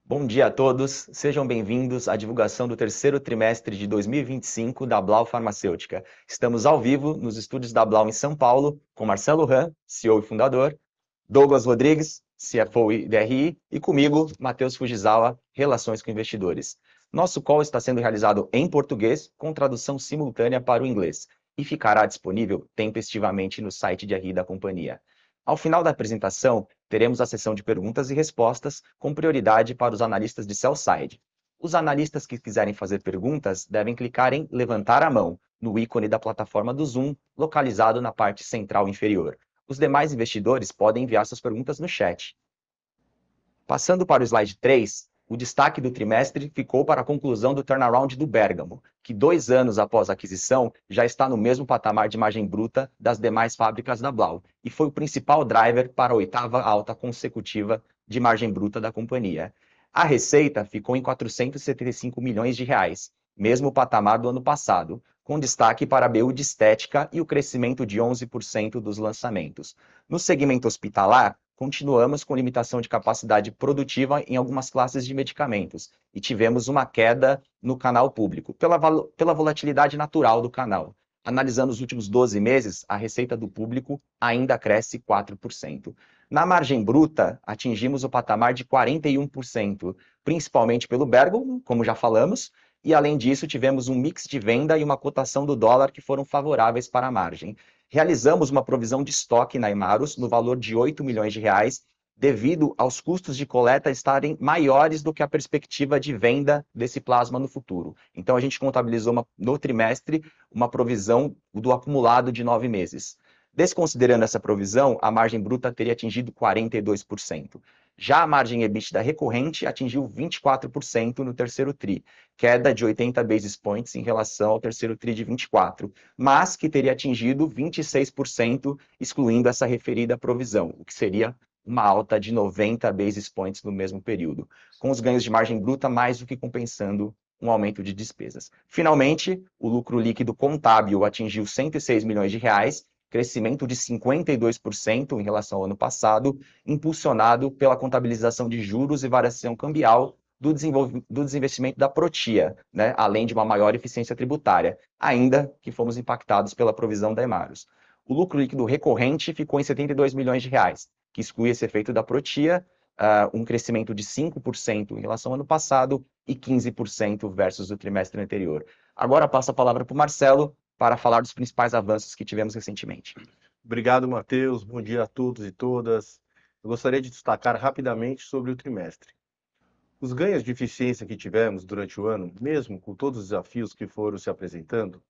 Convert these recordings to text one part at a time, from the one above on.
Bom dia a todos, sejam bem-vindos à divulgação do terceiro trimestre de 2025 da Blau Farmacêutica. Estamos ao vivo nos estúdios da Blau em São Paulo, com Marcelo Ram, CEO e fundador, Douglas Rodrigues, CFO e DRI, e comigo, Matheus Fujisawa, Relações com Investidores. Nosso call está sendo realizado em português, com tradução simultânea para o inglês, e ficará disponível tempestivamente no site de RI da companhia. Ao final da apresentação, teremos a sessão de perguntas e respostas, com prioridade para os analistas de sell-side. Os analistas que quiserem fazer perguntas devem clicar em levantar a mão, no ícone da plataforma do Zoom, localizado na parte central inferior. Os demais investidores podem enviar suas perguntas no chat. Passando para o slide 3, o destaque do trimestre ficou para a conclusão do turnaround do Bergamo, que 2 anos após a aquisição já está no mesmo patamar de margem bruta das demais fábricas da Blau, e foi o principal driver para a 8ª alta consecutiva de margem bruta da companhia. A receita ficou em 475 milhões de reais, mesmo patamar do ano passado, com destaque para a BU de estética e o crescimento de 11% dos lançamentos. No segmento hospitalar, continuamos com limitação de capacidade produtiva em algumas classes de medicamentos e tivemos uma queda no canal público, pela volatilidade natural do canal. Analisando os últimos 12 meses, a receita do público ainda cresce 4%. Na margem bruta, atingimos o patamar de 41%, principalmente pelo Bergamo, como já falamos, e além disso tivemos um mix de venda e uma cotação do dólar que foram favoráveis para a margem. Realizamos uma provisão de estoque na Hemarus no valor de 8 milhões de reais, devido aos custos de coleta estarem maiores do que a perspectiva de venda desse plasma no futuro. Então, a gente contabilizou no trimestre uma provisão do acumulado de 9 meses. Desconsiderando essa provisão, a margem bruta teria atingido 42%. Já a margem EBITDA recorrente atingiu 24% no terceiro TRI, queda de 80 basis points em relação ao terceiro TRI de 24, mas que teria atingido 26%, excluindo essa referida provisão, o que seria uma alta de 90 basis points no mesmo período, com os ganhos de margem bruta mais do que compensando um aumento de despesas. Finalmente, o lucro líquido contábil atingiu 106 milhões de reais, crescimento de 52% em relação ao ano passado, impulsionado pela contabilização de juros e variação cambial do desinvestimento da Protia, né, além de uma maior eficiência tributária, ainda que fomos impactados pela provisão da Hemarus. O lucro líquido recorrente ficou em 72 milhões de reais, que exclui esse efeito da Protia, um crescimento de 5% em relação ao ano passado e 15% versus o trimestre anterior. Agora passo a palavra para o Marcelo para falar dos principais avanços que tivemos recentemente. Obrigado, Matheus. Bom dia a todos e todas. Eu gostaria de destacar rapidamente sobre o trimestre. Os ganhos de eficiência que tivemos durante o ano, mesmo com todos os desafios que foram se apresentando,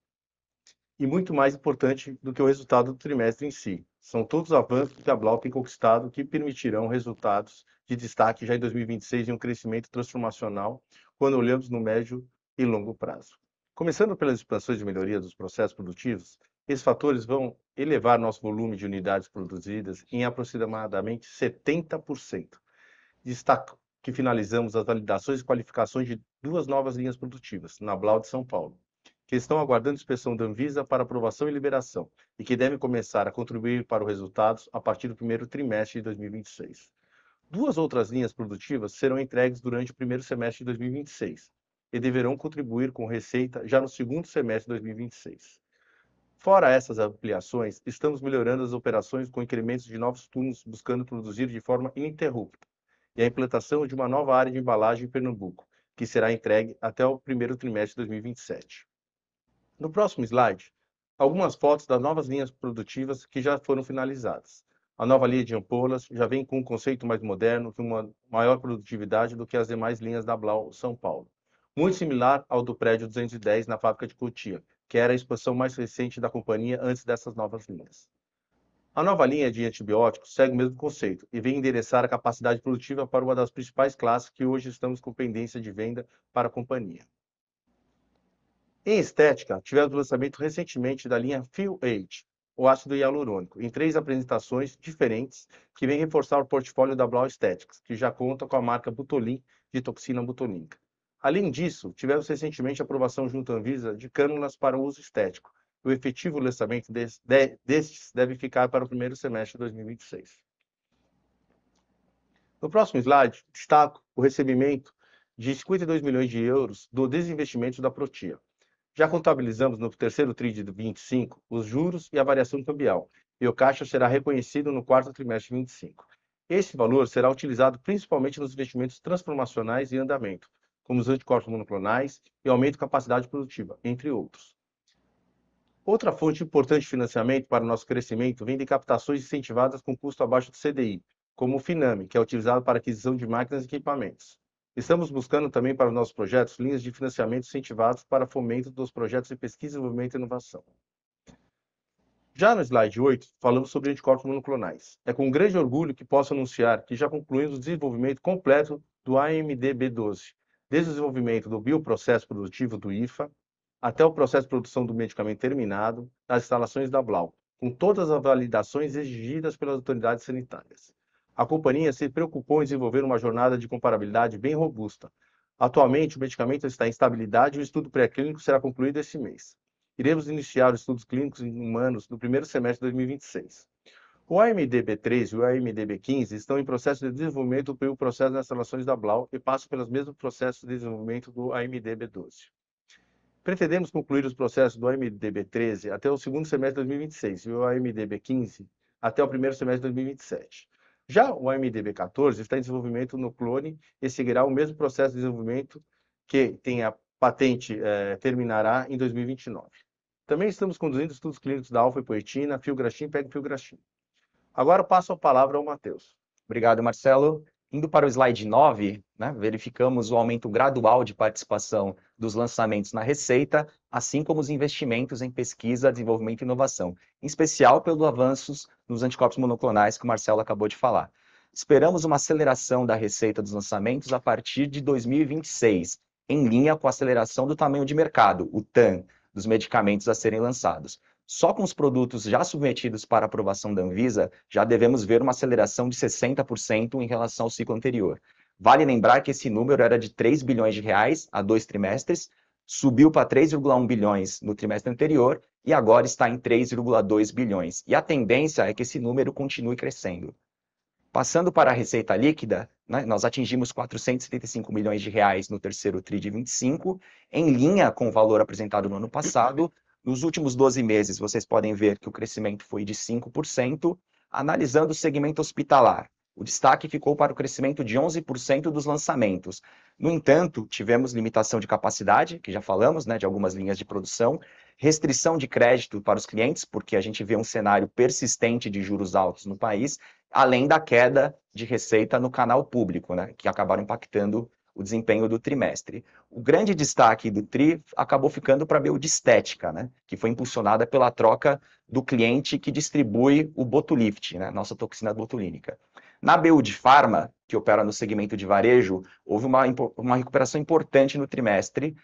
e muito mais importante do que o resultado do trimestre em si, são todos os avanços que a Blau tem conquistado que permitirão resultados de destaque já em 2026 e um crescimento transformacional quando olhamos no médio e longo prazo. Começando pelas expansões e melhoria dos processos produtivos, esses fatores vão elevar nosso volume de unidades produzidas em aproximadamente 70%. Destaco que finalizamos as validações e qualificações de 2 novas linhas produtivas, na Blau de São Paulo, que estão aguardando inspeção da Anvisa para aprovação e liberação, e que devem começar a contribuir para os resultados a partir do primeiro trimestre de 2026. 2 outras linhas produtivas serão entregues durante o primeiro semestre de 2026 e deverão contribuir com receita já no segundo semestre de 2026. Fora essas ampliações, estamos melhorando as operações com incrementos de novos turnos, buscando produzir de forma ininterrupta, e a implantação de uma nova área de embalagem em Pernambuco, que será entregue até o primeiro trimestre de 2027. No próximo slide, algumas fotos das novas linhas produtivas que já foram finalizadas. A nova linha de ampolas já vem com um conceito mais moderno, com uma maior produtividade do que as demais linhas da Blau São Paulo. Muito similar ao do prédio 210 na fábrica de Cotia, que era a expansão mais recente da companhia antes dessas novas linhas. A nova linha de antibióticos segue o mesmo conceito e vem endereçar a capacidade produtiva para uma das principais classes que hoje estamos com pendência de venda para a companhia. Em estética, tivemos o lançamento recentemente da linha Feel Age, o ácido hialurônico, em 3 apresentações diferentes que vem reforçar o portfólio da Blau Aesthetics, que já conta com a marca Butolin de toxina botulínica. Além disso, tivemos recentemente a aprovação junto à Anvisa de cânulas para uso estético. O efetivo lançamento destes deve ficar para o primeiro semestre de 2026. No próximo slide, destaco o recebimento de 52 milhões de euros do desinvestimento da Protia. Já contabilizamos no terceiro TRI de 25 os juros e a variação cambial, e o caixa será reconhecido no quarto trimestre de 25. Esse valor será utilizado principalmente nos investimentos transformacionais em andamento, como os anticorpos monoclonais e aumento de capacidade produtiva, entre outros. Outra fonte importante de financiamento para o nosso crescimento vem de captações incentivadas com custo abaixo do CDI, como o Finame, que é utilizado para aquisição de máquinas e equipamentos. Estamos buscando também para os nossos projetos linhas de financiamento incentivados para fomento dos projetos de pesquisa, desenvolvimento e inovação. Já no slide 8, falamos sobre anticorpos monoclonais. É com grande orgulho que posso anunciar que já concluímos o desenvolvimento completo do AMDB12, desde o desenvolvimento do bioprocesso produtivo do IFA, até o processo de produção do medicamento terminado, nas instalações da Blau, com todas as validações exigidas pelas autoridades sanitárias. A companhia se preocupou em desenvolver uma jornada de comparabilidade bem robusta. Atualmente, o medicamento está em estabilidade e o estudo pré-clínico será concluído esse mês. Iremos iniciar os estudos clínicos em humanos no primeiro semestre de 2026. O AMDB13 e o AMDB15 estão em processo de desenvolvimento pelo processo das instalações da Blau e passam pelos mesmos processos de desenvolvimento do AMDB12. Pretendemos concluir os processos do AMDB13 até o segundo semestre de 2026 e o AMDB15 até o primeiro semestre de 2027. Já o AMDB14 está em desenvolvimento no clone e seguirá o mesmo processo de desenvolvimento que tem a patente terminará em 2029. Também estamos conduzindo estudos clínicos da alfa-epoetina, filgrastim e pegfilgrastim. Agora passo a palavra ao Matheus. Obrigado, Marcelo. Indo para o slide 9, né, verificamos o aumento gradual de participação dos lançamentos na receita, assim como os investimentos em pesquisa, desenvolvimento e inovação, em especial pelos avanços nos anticorpos monoclonais que o Marcelo acabou de falar. Esperamos uma aceleração da receita dos lançamentos a partir de 2026, em linha com a aceleração do tamanho de mercado, o TAM, dos medicamentos a serem lançados. Só com os produtos já submetidos para aprovação da Anvisa, já devemos ver uma aceleração de 60% em relação ao ciclo anterior. Vale lembrar que esse número era de 3 bilhões de reais há 2 trimestres, subiu para 3,1 bilhões no trimestre anterior e agora está em 3,2 bilhões. E a tendência é que esse número continue crescendo. Passando para a receita líquida, né, nós atingimos 475 milhões de reais no terceiro TRI de 25, em linha com o valor apresentado no ano passado. Nos últimos 12 meses, vocês podem ver que o crescimento foi de 5%. Analisando o segmento hospitalar, o destaque ficou para o crescimento de 11% dos lançamentos. No entanto, tivemos limitação de capacidade, que já falamos, né, de algumas linhas de produção, restrição de crédito para os clientes, porque a gente vê um cenário persistente de juros altos no país, além da queda de receita no canal público, né, que acabaram impactando o desempenho do trimestre. O grande destaque do TRI acabou ficando para a BU de estética, né, que foi impulsionada pela troca do cliente que distribui o Botulift, né, nossa toxina botulínica. Na BU de Farma, que opera no segmento de varejo, houve uma recuperação importante no trimestre,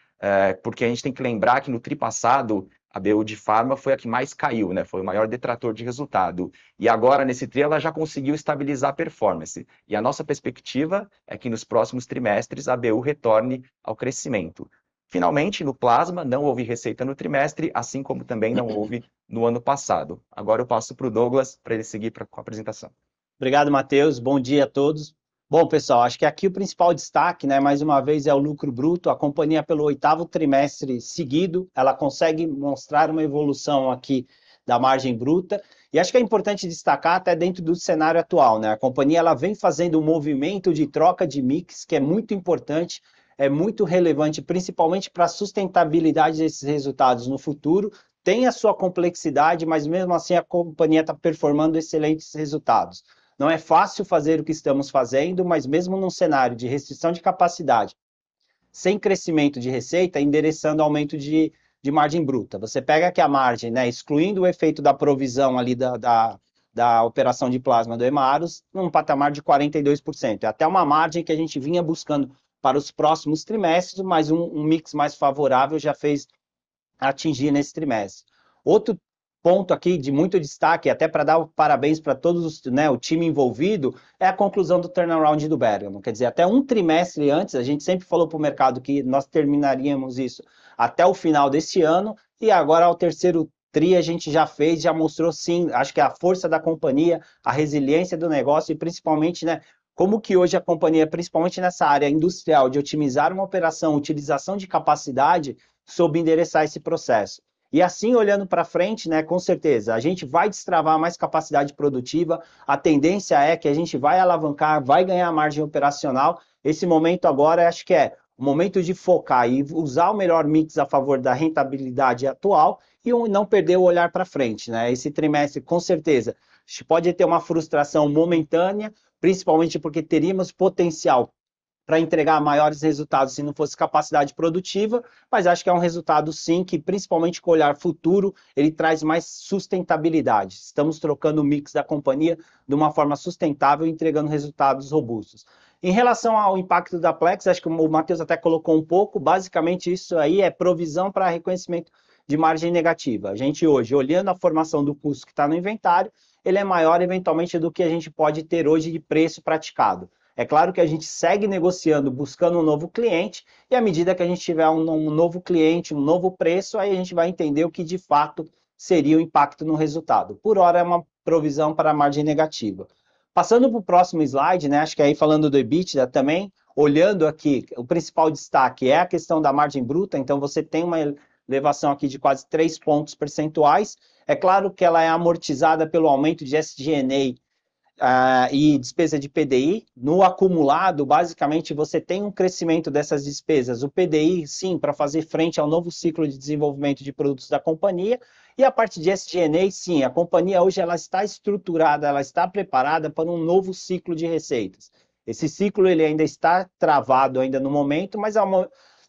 porque a gente tem que lembrar que no TRI passado, a BU de Farma foi a que mais caiu, né? Foi o maior detrator de resultado. E agora, nesse TRI, ela já conseguiu estabilizar a performance. E a nossa perspectiva é que nos próximos trimestres a BU retorne ao crescimento. Finalmente, no plasma, não houve receita no trimestre, assim como também não houve no ano passado. Agora eu passo para o Douglas para ele seguir com a apresentação. Obrigado, Matheus. Bom dia a todos. Bom, pessoal, acho que aqui o principal destaque, né, mais uma vez, é o lucro bruto. A companhia, pelo 8º trimestre seguido, ela consegue mostrar uma evolução aqui da margem bruta. E acho que é importante destacar até dentro do cenário atual, né? A companhia ela vem fazendo um movimento de troca de mix que é muito importante, é muito relevante, principalmente para a sustentabilidade desses resultados no futuro. Tem a sua complexidade, mas mesmo assim a companhia está performando excelentes resultados. Não é fácil fazer o que estamos fazendo, mas mesmo num cenário de restrição de capacidade, sem crescimento de receita, endereçando aumento de margem bruta. Você pega aqui a margem, né, excluindo o efeito da provisão ali da operação de plasma do Hemarus, num patamar de 42%. É até uma margem que a gente vinha buscando para os próximos trimestres, mas um mix mais favorável já fez atingir nesse trimestre. Outro ponto aqui de muito destaque, até para dar parabéns para todos, né, o time envolvido, é a conclusão do turnaround do Bergamo. Quer dizer, até um trimestre antes, a gente sempre falou para o mercado que nós terminaríamos isso até o final desse ano, e agora ao terceiro TRI a gente já fez, já mostrou sim, acho que a força da companhia, a resiliência do negócio e principalmente, né, como que hoje a companhia, principalmente nessa área industrial, de otimizar uma operação, utilização de capacidade, soube endereçar esse processo. E assim, olhando para frente, né, com certeza, a gente vai destravar mais capacidade produtiva, a tendência é que a gente vai alavancar, vai ganhar margem operacional. Esse momento agora, acho que é o momento de focar e usar o melhor mix a favor da rentabilidade atual e não perder o olhar para frente, né? Esse trimestre, com certeza, a gente pode ter uma frustração momentânea, principalmente porque teríamos potencial para entregar maiores resultados se não fosse capacidade produtiva, mas acho que é um resultado sim que, principalmente com o olhar futuro, ele traz mais sustentabilidade. Estamos trocando o mix da companhia de uma forma sustentável, entregando resultados robustos. Em relação ao impacto da Plex, acho que o Matheus até colocou um pouco, basicamente isso aí é provisão para reconhecimento de margem negativa. A gente hoje, olhando a formação do custo que está no inventário, ele é maior eventualmente do que a gente pode ter hoje de preço praticado. É claro que a gente segue negociando, buscando um novo cliente, e à medida que a gente tiver um novo cliente, um novo preço, aí a gente vai entender o que de fato seria o impacto no resultado. Por hora é uma provisão para a margem negativa. Passando para o próximo slide, né, acho que aí falando do EBITDA também, olhando aqui, o principal destaque é a questão da margem bruta, então você tem uma elevação aqui de quase 3 pontos percentuais. É claro que ela é amortizada pelo aumento de SG&A e despesa de PDI. No acumulado, basicamente, você tem um crescimento dessas despesas. O PDI, sim, para fazer frente ao novo ciclo de desenvolvimento de produtos da companhia. E a parte de SG&A, sim, a companhia hoje ela está estruturada, ela está preparada para um novo ciclo de receitas. Esse ciclo ele ainda está travado ainda no momento, mas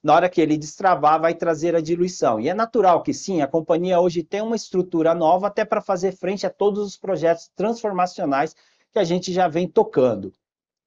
na hora que ele destravar, vai trazer a diluição. E é natural que sim, a companhia hoje tem uma estrutura nova até para fazer frente a todos os projetos transformacionais que a gente já vem tocando.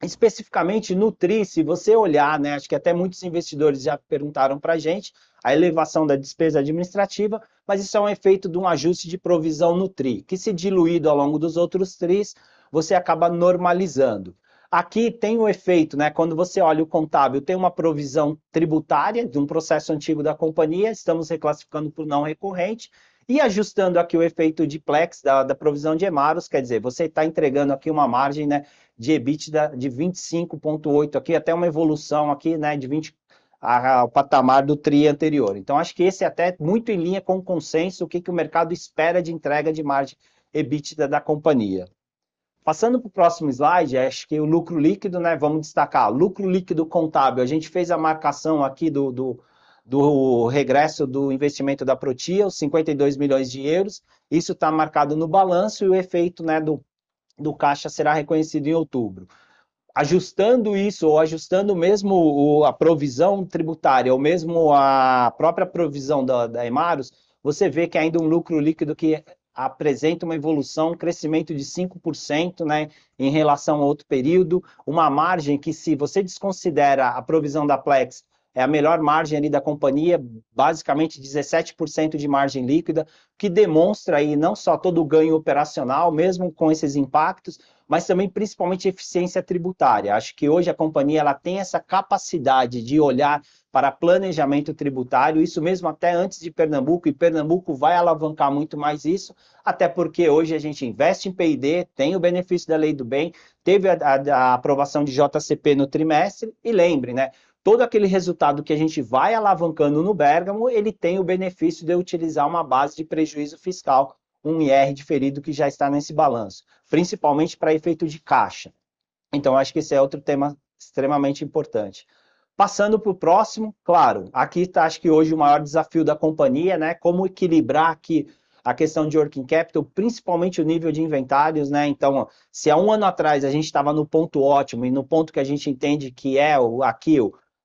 Especificamente no TRI, se você olhar, né, acho que até muitos investidores já perguntaram para a gente, a elevação da despesa administrativa, mas isso é um efeito de um ajuste de provisão no TRI, que se diluído ao longo dos outros TRIs, você acaba normalizando. Aqui tem o efeito, né, quando você olha o contábil, tem uma provisão tributária de um processo antigo da companhia, estamos reclassificando por não recorrente, e ajustando aqui o efeito de Plex, da provisão de Hemarus, quer dizer, você está entregando aqui uma margem, né, de EBITDA de 25,8 aqui, até uma evolução aqui, né, de 20 ao patamar do TRI anterior. Então, acho que esse é até muito em linha com o consenso, o que o mercado espera de entrega de margem EBITDA da companhia. Passando para o próximo slide, acho que o lucro líquido, né, vamos destacar, lucro líquido contábil, a gente fez a marcação aqui do regresso do investimento da Protia, os 52 milhões de euros, isso está marcado no balanço e o efeito, né, do caixa será reconhecido em outubro. Ajustando isso, ou ajustando mesmo a provisão tributária, ou mesmo a própria provisão da Hemarus, você vê que ainda um lucro líquido que apresenta uma evolução, um crescimento de 5%, né, em relação a outro período, uma margem que, se você desconsidera a provisão da Plex, é a melhor margem ali da companhia, basicamente 17% de margem líquida, que demonstra aí não só todo o ganho operacional, mesmo com esses impactos, mas também principalmente eficiência tributária. Acho que hoje a companhia ela tem essa capacidade de olhar para planejamento tributário, isso mesmo até antes de Pernambuco, e Pernambuco vai alavancar muito mais isso, até porque hoje a gente investe em P&D, tem o benefício da Lei do Bem, teve a aprovação de JCP no trimestre, e lembre, né, todo aquele resultado que a gente vai alavancando no Bergamo, ele tem o benefício de utilizar uma base de prejuízo fiscal, um IR diferido que já está nesse balanço, principalmente para efeito de caixa. Então, acho que esse é outro tema extremamente importante. Passando para o próximo, claro, aqui está, acho que hoje o maior desafio da companhia, né? Como equilibrar aqui a questão de working capital, principalmente o nível de inventários, né? Então, se há um ano atrás a gente estava no ponto ótimo e no ponto que a gente entende que é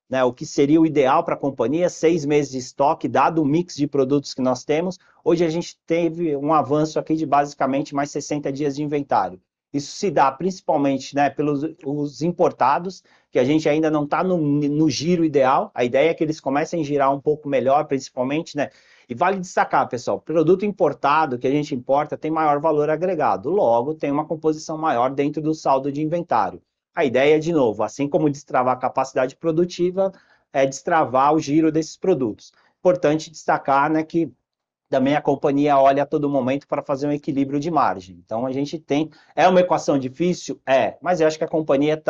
né, o que seria o ideal para a companhia, 6 meses de estoque, dado o mix de produtos que nós temos, hoje a gente teve um avanço aqui de basicamente mais 60 dias de inventário. Isso se dá principalmente, né, pelos os importados, que a gente ainda não está no giro ideal. A ideia é que eles comecem a girar um pouco melhor, principalmente, né? E vale destacar, pessoal, produto importado que a gente importa tem maior valor agregado, logo tem uma composição maior dentro do saldo de inventário. A ideia, de novo, assim como destravar a capacidade produtiva, é destravar o giro desses produtos. Importante destacar, né, que também a companhia olha a todo momento para fazer um equilíbrio de margem. Então a gente tem, é uma equação difícil? É, mas eu acho que a companhia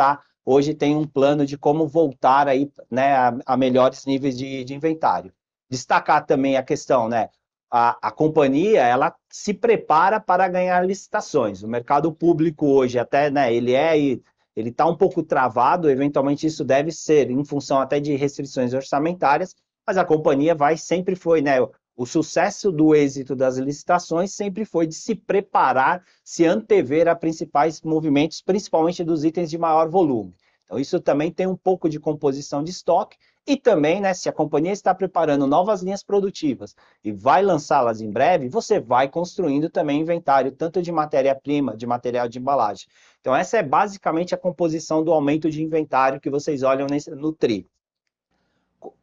hoje tem um plano de como voltar aí, né, a melhores níveis de inventário. Destacar também a questão, né, a companhia, ela se prepara para ganhar licitações. O mercado público hoje até, né, ele está um pouco travado, eventualmente isso deve ser em função até de restrições orçamentárias, mas a companhia sempre foi, né, o sucesso do êxito das licitações sempre foi de se preparar, se antever a principais movimentos, principalmente dos itens de maior volume. Então, isso também tem um pouco de composição de estoque e também, né, se a companhia está preparando novas linhas produtivas e vai lançá-las em breve, você vai construindo também inventário, tanto de matéria-prima, de material de embalagem. Então, essa é basicamente a composição do aumento de inventário que vocês olham no TRI.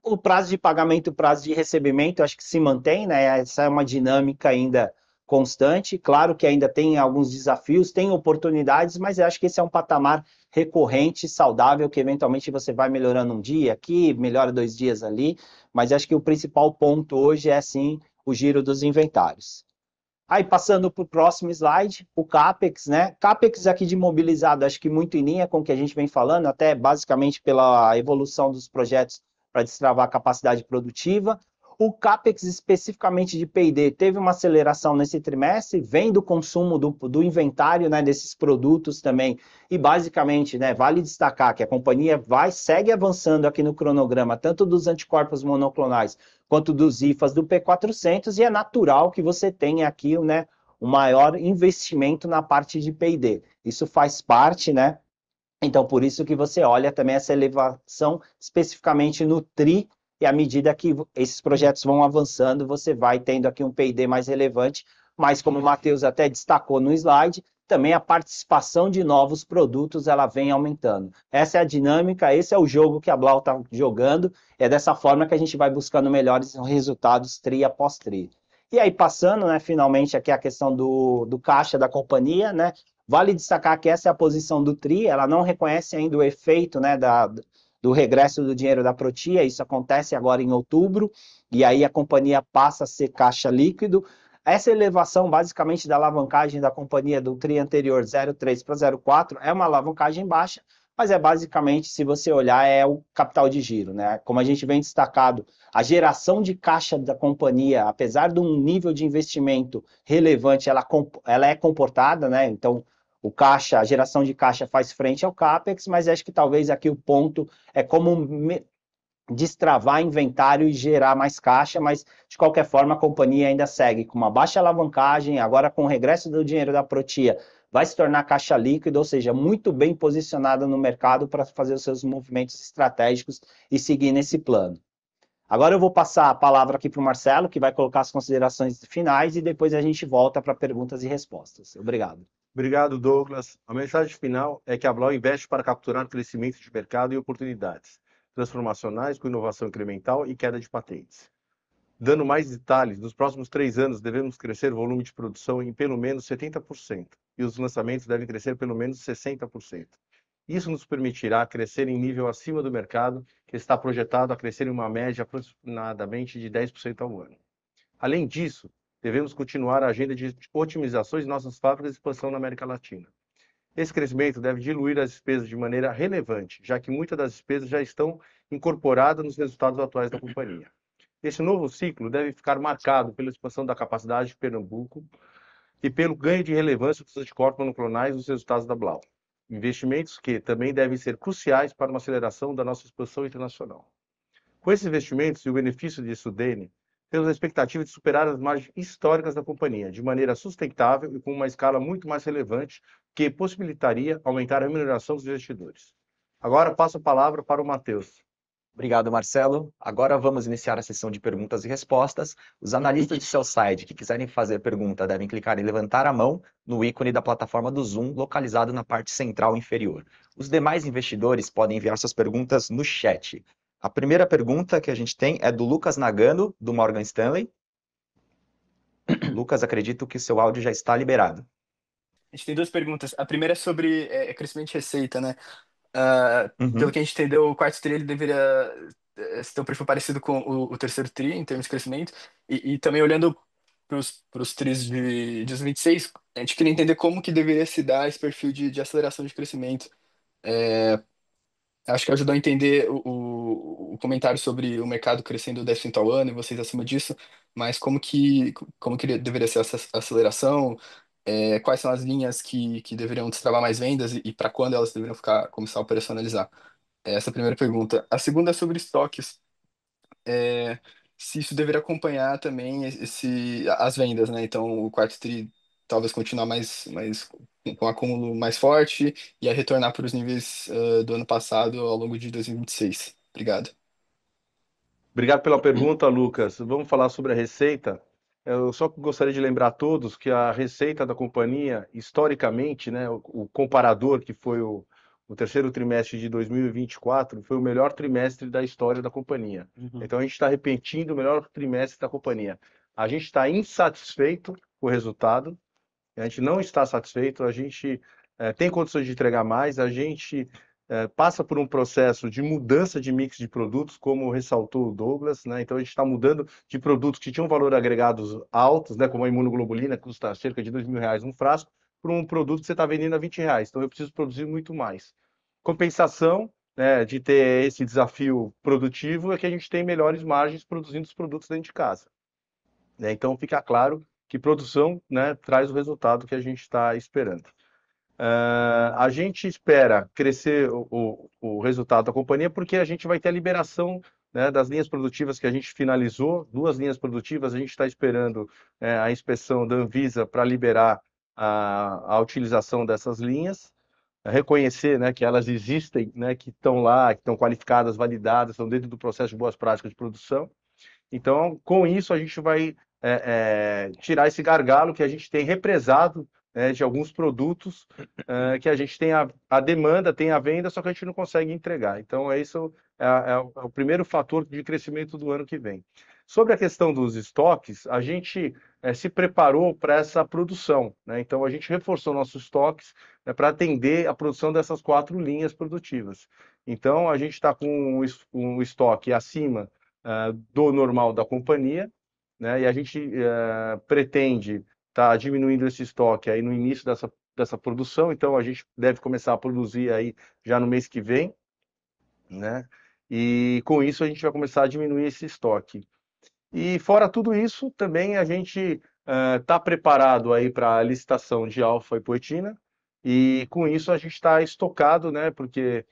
O prazo de pagamento, o prazo de recebimento, acho que se mantém, né? Essa é uma dinâmica ainda constante. Claro que ainda tem alguns desafios, tem oportunidades, mas eu acho que esse é um patamar recorrente, saudável, que eventualmente você vai melhorando um dia aqui, melhora 2 dias ali, mas acho que o principal ponto hoje é, sim, o giro dos inventários. Aí, passando para o próximo slide, o CAPEX, né? CAPEX aqui de mobilizado, acho que muito em linha com o que a gente vem falando, até basicamente pela evolução dos projetos para destravar a capacidade produtiva. O CAPEX especificamente de P&D teve uma aceleração nesse trimestre, vem do consumo do inventário, né, desses produtos também, e basicamente, né, vale destacar que a companhia segue avançando aqui no cronograma, tanto dos anticorpos monoclonais quanto dos IFAs do P400, e é natural que você tenha aqui, né, o maior investimento na parte de P&D. Isso faz parte, né? Então, por isso que você olha também essa elevação especificamente no TRI, e à medida que esses projetos vão avançando, você vai tendo aqui um P&D mais relevante, mas como o Matheus até destacou no slide, também a participação de novos produtos ela vem aumentando. Essa é a dinâmica, esse é o jogo que a Blau está jogando, é dessa forma que a gente vai buscando melhores resultados TRI após TRI. E aí, passando, né, finalmente aqui a questão do caixa da companhia, né? Vale destacar que essa é a posição do TRI, ela não reconhece ainda o efeito, né, do regresso do dinheiro da Protia, isso acontece agora em outubro, e aí a companhia passa a ser caixa líquido. Essa elevação, basicamente, da alavancagem da companhia do TRI anterior, 0,3 para 0,4, é uma alavancagem baixa, mas é basicamente, se você olhar, é o capital de giro, né? Como a gente vem destacado, a geração de caixa da companhia, apesar de um nível de investimento relevante, ela é comportada, né? Então, a geração de caixa faz frente ao CAPEX, mas acho que talvez aqui o ponto é como destravar inventário e gerar mais caixa, mas de qualquer forma a companhia ainda segue com uma baixa alavancagem, agora com o regresso do dinheiro da Protia, vai se tornar caixa líquida, ou seja, muito bem posicionada no mercado para fazer os seus movimentos estratégicos e seguir nesse plano. Agora eu vou passar a palavra aqui para o Marcelo, que vai colocar as considerações finais e depois a gente volta para perguntas e respostas. Obrigado. Obrigado, Douglas. A mensagem final é que a Blau investe para capturar crescimento de mercado e oportunidades transformacionais com inovação incremental e queda de patentes. Dando mais detalhes, nos próximos 3 anos devemos crescer o volume de produção em pelo menos 70% e os lançamentos devem crescer pelo menos 60%. Isso nos permitirá crescer em nível acima do mercado, que está projetado a crescer em uma média aproximadamente de 10% ao ano. Além disso, devemos continuar a agenda de otimizações de nossas fábricas e expansão na América Latina. Esse crescimento deve diluir as despesas de maneira relevante, já que muitas das despesas já estão incorporadas nos resultados atuais da companhia. Esse novo ciclo deve ficar marcado pela expansão da capacidade de Pernambuco e pelo ganho de relevância dos anticorpos monoclonais nos resultados da Blau. Investimentos que também devem ser cruciais para uma aceleração da nossa expansão internacional. Com esses investimentos e o benefício de Sudene, temos a expectativa de superar as margens históricas da companhia de maneira sustentável e com uma escala muito mais relevante, que possibilitaria aumentar a remuneração dos investidores. Agora passo a palavra para o Matheus. Obrigado, Marcelo. Agora vamos iniciar a sessão de perguntas e respostas. Os analistas de sell-side que quiserem fazer pergunta devem clicar em levantar a mão no ícone da plataforma do Zoom, localizado na parte central inferior. Os demais investidores podem enviar suas perguntas no chat. A primeira pergunta que a gente tem é do Lucas Nagano, do Morgan Stanley. Lucas, acredito que seu áudio já está liberado. A gente tem duas perguntas. A primeira é sobre crescimento de receita, né? Pelo Uhum. que a gente entendeu, o quarto tri ele deveria ter um perfil parecido com o terceiro tri em termos de crescimento. E também olhando para os tris de 2026, a gente queria entender como que deveria se dar esse perfil de aceleração de crescimento. Acho que ajudou a entender o comentário sobre o mercado crescendo 10% ao ano e vocês acima disso, mas como que deveria ser essa aceleração? Quais são as linhas que deveriam destravar mais vendas e para quando elas deveriam começar a operacionalizar? Essa é a primeira pergunta. A segunda é sobre estoques. É, se isso deveria acompanhar também as vendas, né? Então, o quarto tri talvez continuar com um acúmulo mais forte e a retornar para os níveis do ano passado ao longo de 2026. Obrigado. Obrigado pela pergunta, Lucas. Vamos falar sobre a receita. Eu só gostaria de lembrar a todos que a receita da companhia, historicamente, né, o comparador, que foi o terceiro trimestre de 2024, foi o melhor trimestre da história da companhia. Então, a gente está repetindo o melhor trimestre da companhia. A gente está insatisfeito com o resultado, a gente não está satisfeito, a gente tem condições de entregar mais, a gente passa por um processo de mudança de mix de produtos, como ressaltou o Douglas, né? Então a gente está mudando de produtos que tinham valor agregado altos, né? Como a imunoglobulina, que custa cerca de R$ 2.000 um frasco, para um produto que você está vendendo a R$ 20. Então eu preciso produzir muito mais. Compensação, né, de ter esse desafio produtivo é que a gente tem melhores margens produzindo os produtos dentro de casa, né? Então fica claro que produção, né, traz o resultado que a gente está esperando. A gente espera crescer o resultado da companhia porque a gente vai ter a liberação, né, das linhas produtivas que a gente finalizou, 2 linhas produtivas, a gente está esperando a inspeção da Anvisa para liberar a utilização dessas linhas, reconhecer, né, que elas existem, né, que estão lá, que estão qualificadas, validadas, estão dentro do processo de boas práticas de produção. Então, com isso, a gente vai tirar esse gargalo que a gente tem represado, né, de alguns produtos que a gente tem a demanda, tem a venda, só que a gente não consegue entregar. Então, isso é o primeiro fator de crescimento do ano que vem. Sobre a questão dos estoques, a gente se preparou para essa produção, né? Então, a gente reforçou nossos estoques, né, para atender a produção dessas 4 linhas produtivas. Então, a gente está com um estoque acima do normal da companhia, né? E a gente pretende estar diminuindo esse estoque aí no início dessa produção, então a gente deve começar a produzir aí já no mês que vem, né? E com isso a gente vai começar a diminuir esse estoque. E fora tudo isso, também a gente está preparado aí para a licitação de alfa e poetina, e com isso a gente está estocado, né? Porque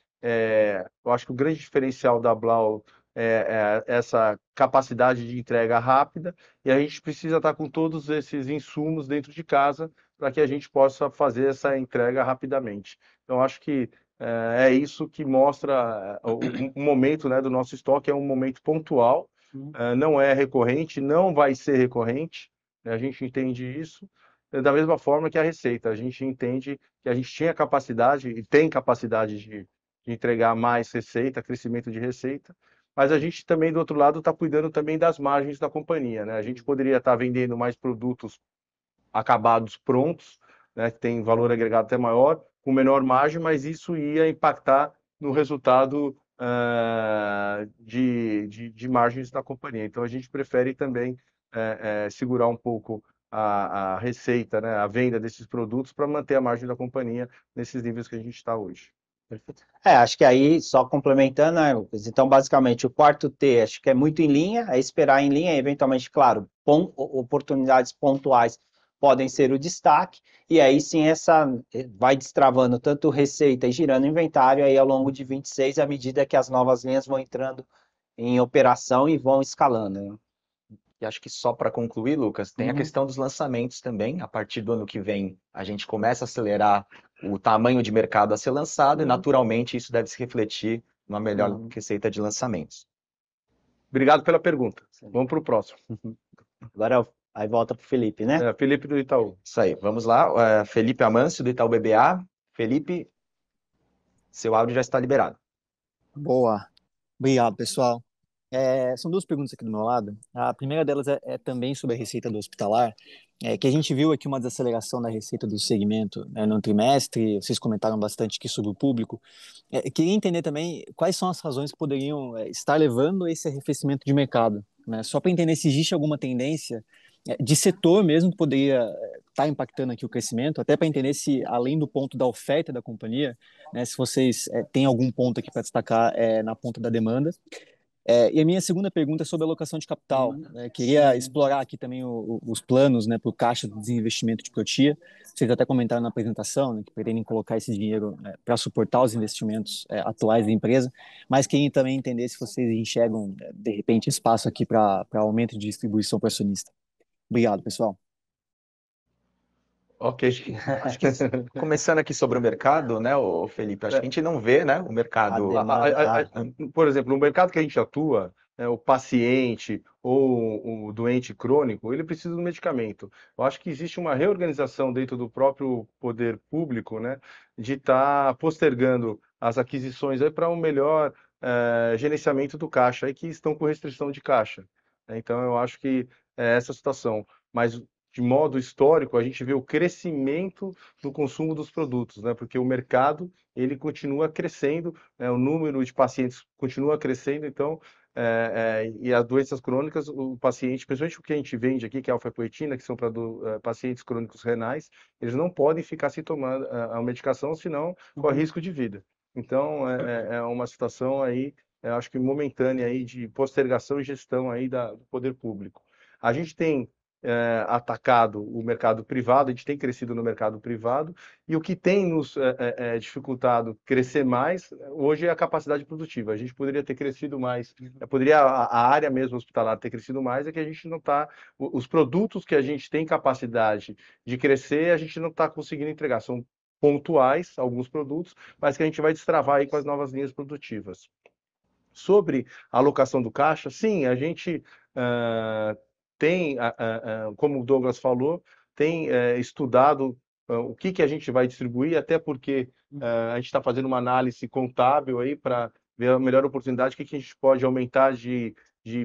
eu acho que o grande diferencial da Blau é essa capacidade de entrega rápida, e a gente precisa estar com todos esses insumos dentro de casa para que a gente possa fazer essa entrega rapidamente. Então, acho que é isso que mostra o momento, né, do nosso estoque, é um momento pontual, não é recorrente, não vai ser recorrente, né? A gente entende isso. Da mesma forma que a receita, a gente entende que a gente tinha capacidade e tem capacidade de entregar mais receita, crescimento de receita, mas a gente também, do outro lado, está cuidando também das margens da companhia, né? A gente poderia estar vendendo mais produtos acabados prontos, né, que tem valor agregado até maior, com menor margem, mas isso ia impactar no resultado de margens da companhia. Então, a gente prefere também segurar um pouco a receita, né, a venda desses produtos para manter a margem da companhia nesses níveis que a gente está hoje. Perfeito. Acho que aí, só complementando, né, Lucas? Então, basicamente, o quarto T, acho que é muito em linha, é esperar em linha, eventualmente, claro, oportunidades pontuais podem ser o destaque, e aí sim essa vai destravando tanto receita e girando inventário aí ao longo de 26, à medida que as novas linhas vão entrando em operação e vão escalando, né? E acho que só para concluir, Lucas, tem a questão dos lançamentos também. A partir do ano que vem, a gente começa a acelerar o tamanho de mercado a ser lançado e, naturalmente, isso deve se refletir numa melhor receita de lançamentos. Obrigado pela pergunta. Vamos para o próximo. Agora aí volta para o Felipe, né? Felipe do Itaú. Isso aí, vamos lá. Felipe Amâncio, do Itaú BBA. Felipe, seu áudio já está liberado. Boa. Obrigado, pessoal. São duas perguntas aqui do meu lado. A primeira delas é também sobre a receita do hospitalar, que a gente viu aqui uma desaceleração da receita do segmento, né, no trimestre. Vocês comentaram bastante aqui sobre o público. Queria entender também quais são as razões que poderiam estar levando a esse arrefecimento de mercado, né? Só para entender se existe alguma tendência de setor mesmo que poderia estar impactando aqui o crescimento, até para entender se, além do ponto da oferta da companhia, né, se vocês têm algum ponto aqui para destacar na ponta da demanda. E a minha segunda pergunta é sobre alocação de capital. Queria explorar aqui também os planos, né, para o caixa de desinvestimento de Protia. Vocês até comentaram na apresentação, né, que pretendem colocar esse dinheiro para suportar os investimentos atuais da empresa, mas queria também entender se vocês enxergam, de repente, espaço aqui para aumento de distribuição para acionista. Obrigado, pessoal. Ok, acho que começando aqui sobre o mercado, né, Felipe, acho que a gente não vê, né, o mercado... Por exemplo, no mercado que a gente atua, o paciente ou o doente crônico, ele precisa do medicamento. Eu acho que existe uma reorganização dentro do próprio poder público, né, de estar postergando as aquisições para um melhor gerenciamento do caixa, aí que estão com restrição de caixa. Então, eu acho que é essa a situação. Mas de modo histórico, a gente vê o crescimento do consumo dos produtos, né? Porque o mercado ele continua crescendo, né? O número de pacientes continua crescendo, então e as doenças crônicas, o paciente, principalmente o que a gente vende aqui, que é a alfaepoetina, que são para pacientes crônicos renais, eles não podem ficar sem tomar a medicação, senão corre risco de vida. Então é uma situação aí, eu acho que momentânea aí de postergação e gestão aí do poder público. A gente tem atacado o mercado privado, a gente tem crescido no mercado privado, e o que tem nos dificultado crescer mais, hoje é a capacidade produtiva. A gente poderia ter crescido mais, a área mesmo hospitalar ter crescido mais, é que a gente não está, os produtos que a gente tem capacidade de crescer, a gente não está conseguindo entregar. São pontuais, alguns produtos, mas que a gente vai destravar aí com as novas linhas produtivas. Sobre a alocação do caixa, sim, a gente tem, como o Douglas falou, tem estudado o que a gente vai distribuir, até porque a gente está fazendo uma análise contábil aí para ver a melhor oportunidade, o que a gente pode aumentar de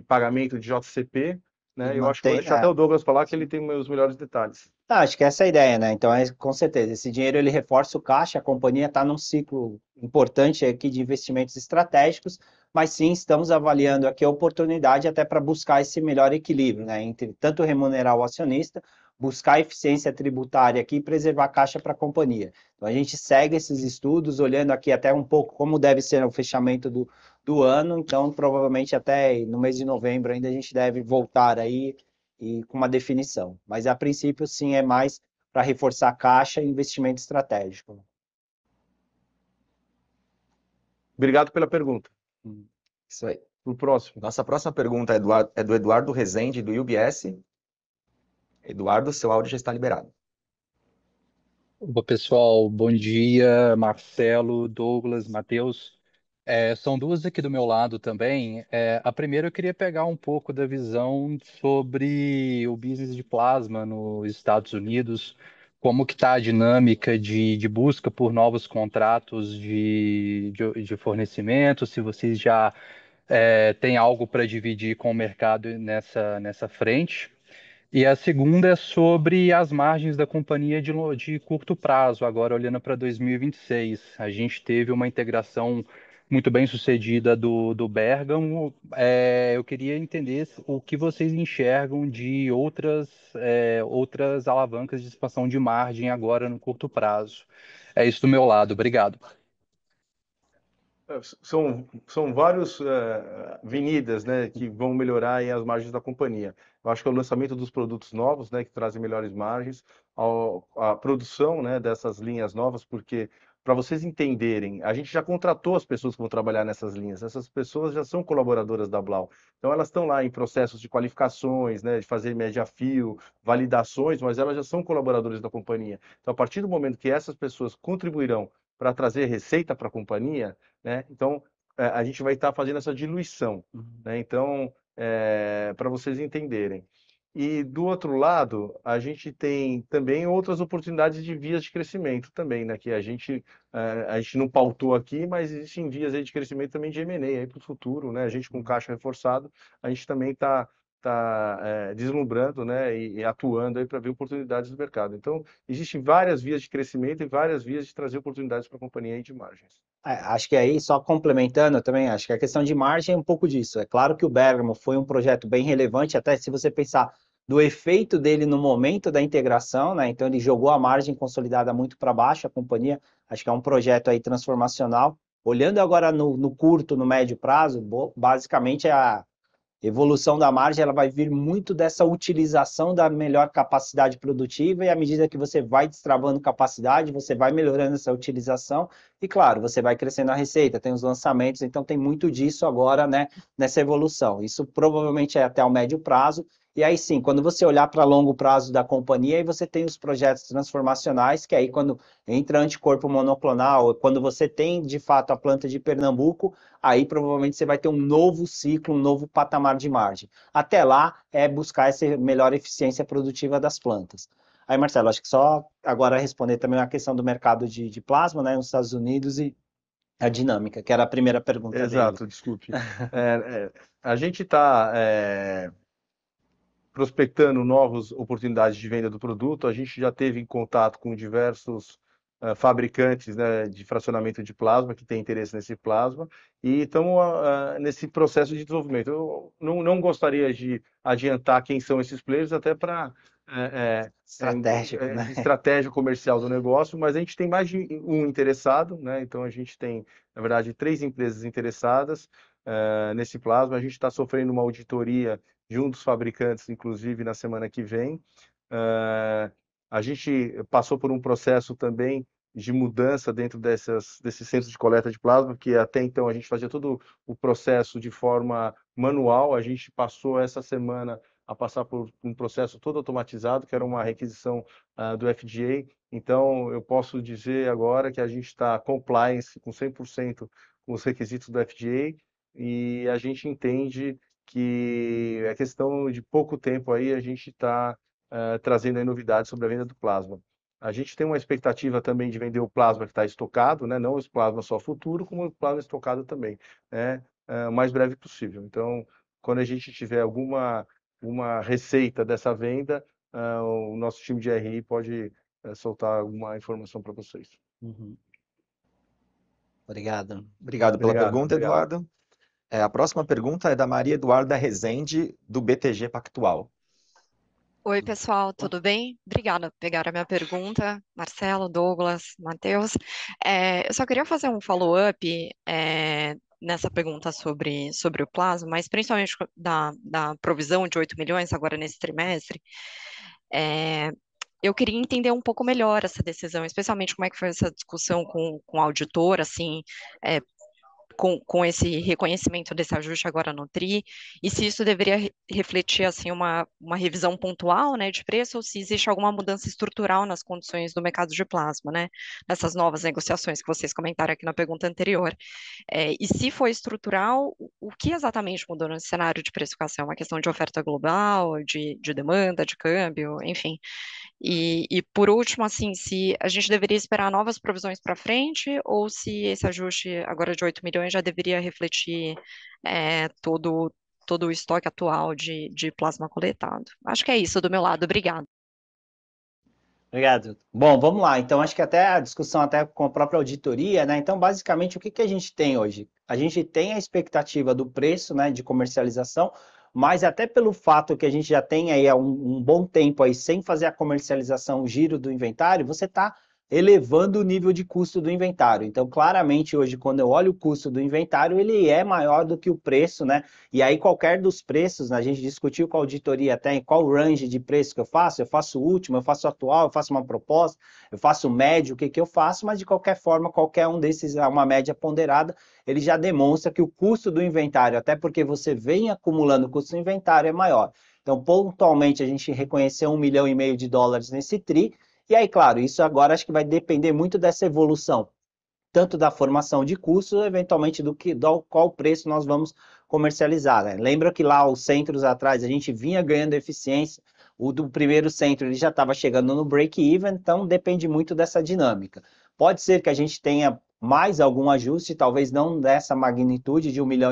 pagamento de JCP, né? Eu acho que vou deixar até o Douglas falar, que ele tem os melhores detalhes. Acho que essa é a ideia, né? Então, com certeza, esse dinheiro ele reforça o caixa, a companhia está num ciclo importante aqui de investimentos estratégicos, mas sim, estamos avaliando aqui a oportunidade até para buscar esse melhor equilíbrio, né? Entre tanto remunerar o acionista, buscar eficiência tributária aqui e preservar a caixa para a companhia. Então, a gente segue esses estudos, olhando aqui até um pouco como deve ser o fechamento do ano, então, provavelmente até no mês de novembro ainda a gente deve voltar aí e com uma definição. Mas, a princípio, sim, é mais para reforçar a caixa e investimento estratégico. Obrigado pela pergunta. Isso aí. O próximo. Nossa próxima pergunta é do Eduardo Rezende, do UBS. Eduardo, seu áudio já está liberado. Opa, pessoal, bom dia, Marcelo, Douglas, Matheus. São duas aqui do meu lado também. A primeira eu queria pegar um pouco da visão sobre o business de plasma nos Estados Unidos, como que está a dinâmica de busca por novos contratos de fornecimento, se vocês já têm algo para dividir com o mercado nessa frente. E a segunda é sobre as margens da companhia de curto prazo, agora olhando para 2026. A gente teve uma integração muito bem sucedida do Bergamo. Eu queria entender o que vocês enxergam de outras alavancas de expansão de margem agora no curto prazo. É isso do meu lado. Obrigado. São várias avenidas, né, que vão melhorar aí as margens da companhia. Eu acho que é o lançamento dos produtos novos, né, que trazem melhores margens, a produção, né, dessas linhas novas, porque, para vocês entenderem, a gente já contratou as pessoas que vão trabalhar nessas linhas. Essas pessoas já são colaboradoras da Blau. Então, elas estão lá em processos de qualificações, né, de fazer média-fio, validações, mas elas já são colaboradores da companhia. Então, a partir do momento que essas pessoas contribuirão para trazer receita para a companhia, né? Então, a gente vai estar fazendo essa diluição, né? Então, para vocês entenderem. E, do outro lado, a gente tem também outras oportunidades de vias de crescimento também, né? Que a gente não pautou aqui, mas existem vias aí de crescimento também de M&A para o futuro, né? A gente com caixa reforçado, a gente também está deslumbrando, né, e atuando aí para ver oportunidades do mercado. Então, existem várias vias de crescimento e várias vias de trazer oportunidades para a companhia e de margens. Acho que aí, só complementando, eu também acho que a questão de margem é um pouco disso. É claro que o Bergamo foi um projeto bem relevante, até se você pensar do efeito dele no momento da integração, né? Então ele jogou a margem consolidada muito para baixo, a companhia, acho que é um projeto aí transformacional. Olhando agora no curto, no médio prazo, basicamente a evolução da margem ela vai vir muito dessa utilização da melhor capacidade produtiva e à medida que você vai destravando capacidade, você vai melhorando essa utilização e, claro, você vai crescendo a receita, tem os lançamentos, então tem muito disso agora, né, nessa evolução. Isso provavelmente é até o médio prazo. E aí sim, quando você olhar para longo prazo da companhia, aí você tem os projetos transformacionais, que aí quando entra anticorpo monoclonal, quando você tem de fato a planta de Pernambuco, aí provavelmente você vai ter um novo ciclo, um novo patamar de margem. Até lá é buscar essa melhor eficiência produtiva das plantas. Aí, Marcelo, acho que só agora responder também a questão do mercado de plasma, né, nos Estados Unidos e a dinâmica, que era a primeira pergunta dele. Exato, desculpe. A gente está prospectando novas oportunidades de venda do produto. A gente já teve em contato com diversos fabricantes, né, de fracionamento de plasma que têm interesse nesse plasma e estamos nesse processo de desenvolvimento. Eu não gostaria de adiantar quem são esses players, até para Estratégico, né? estratégia comercial do negócio, mas a gente tem mais de um interessado, né? Então a gente tem, na verdade, 3 empresas interessadas nesse plasma. A gente está sofrendo uma auditoria de um dos fabricantes, inclusive, na semana que vem. A gente passou por um processo também de mudança dentro desses centros de coleta de plasma, que até então a gente fazia todo o processo de forma manual. A gente passou essa semana a passar por um processo todo automatizado, que era uma requisição do FDA. Então, eu posso dizer agora que a gente está compliance com 100% com os requisitos do FDA e a gente entende que é questão de pouco tempo aí a gente está trazendo aí novidades sobre a venda do plasma. A gente tem uma expectativa também de vender o plasma que está estocado, né? Não o plasma só futuro, como o plasma estocado também, né? O mais breve possível. Então, quando a gente tiver uma receita dessa venda, o nosso time de RI pode soltar alguma informação para vocês. Uhum. Obrigado. Obrigado pela Obrigado. pergunta, Eduardo. A próxima pergunta é da Maria Eduarda Rezende, do BTG Pactual. Oi, pessoal, tudo bem? Obrigada por pegar a minha pergunta, Marcelo, Douglas, Matheus. Eu só queria fazer um follow-up nessa pergunta sobre o plasma, mas principalmente da provisão de 8 milhões agora nesse trimestre. Eu queria entender um pouco melhor essa decisão, especialmente como é que foi essa discussão com o auditor, assim, com esse reconhecimento desse ajuste agora no TRI, e se isso deveria refletir assim uma revisão pontual, né, de preço, ou se existe alguma mudança estrutural nas condições do mercado de plasma, né, nessas novas negociações que vocês comentaram aqui na pergunta anterior. E se for estrutural, o que exatamente mudou nesse cenário de precificação? Uma questão de oferta global, de demanda, de câmbio, enfim. E por último, assim, se a gente deveria esperar novas provisões para frente ou se esse ajuste agora de 8 milhões já deveria refletir todo o estoque atual de plasma coletado. Acho que é isso do meu lado. Obrigada. Obrigado. Bom, vamos lá. Então, acho que até a discussão até com a própria auditoria, né? Então, basicamente, o que a gente tem hoje? A gente tem a expectativa do preço, né, de comercialização, mas até pelo fato que a gente já tem aí há um bom tempo aí sem fazer a comercialização, o giro do inventário, você está elevando o nível de custo do inventário. Então, claramente, hoje, quando eu olho o custo do inventário, ele é maior do que o preço, né? E aí, qualquer dos preços, né, a gente discutiu com a auditoria até em qual range de preço que eu faço o último, eu faço o atual, eu faço uma proposta, eu faço o médio, o que que eu faço, mas de qualquer forma, qualquer um desses, uma média ponderada, ele já demonstra que o custo do inventário, até porque você vem acumulando o custo do inventário, é maior. Então, pontualmente, a gente reconheceu US$ 1,5 milhão nesse TRI, e aí, claro, isso agora acho que vai depender muito dessa evolução, tanto da formação de custos, eventualmente do qual preço nós vamos comercializar, né? Lembra que lá os centros atrás a gente vinha ganhando eficiência, o do primeiro centro ele já estava chegando no break-even, então depende muito dessa dinâmica. Pode ser que a gente tenha mais algum ajuste, talvez não dessa magnitude de US$ 1,5 milhão,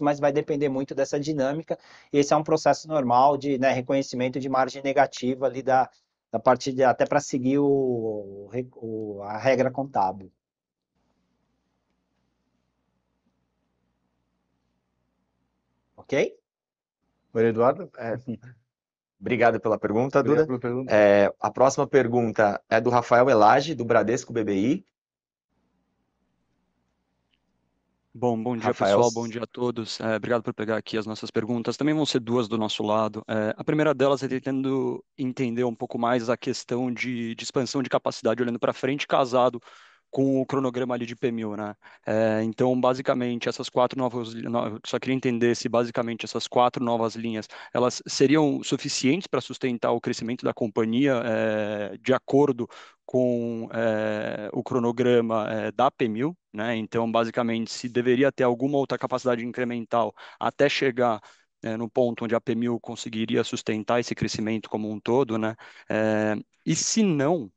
mas vai depender muito dessa dinâmica. Esse é um processo normal de, né, reconhecimento de margem negativa ali da parte de, até para seguir a regra contábil. Ok? Maria Eduarda? Obrigado pela pergunta, Obrigado Duda. pela pergunta. A próxima pergunta é do Rafael Elage, do Bradesco BBI. Bom dia, Rafael, pessoal. Bom dia a todos. Obrigado por pegar aqui as nossas perguntas. Também vão ser duas do nosso lado. A primeira delas é tentando entender um pouco mais a questão de expansão de capacidade olhando para frente, casado com o cronograma ali de P1000, né? Então, basicamente, essas quatro novas, só queria entender se basicamente essas quatro novas linhas, elas seriam suficientes para sustentar o crescimento da companhia, de acordo com o cronograma da P1000, né? Então, basicamente, se deveria ter alguma outra capacidade incremental até chegar no ponto onde a P1000 conseguiria sustentar esse crescimento como um todo, né? E se não,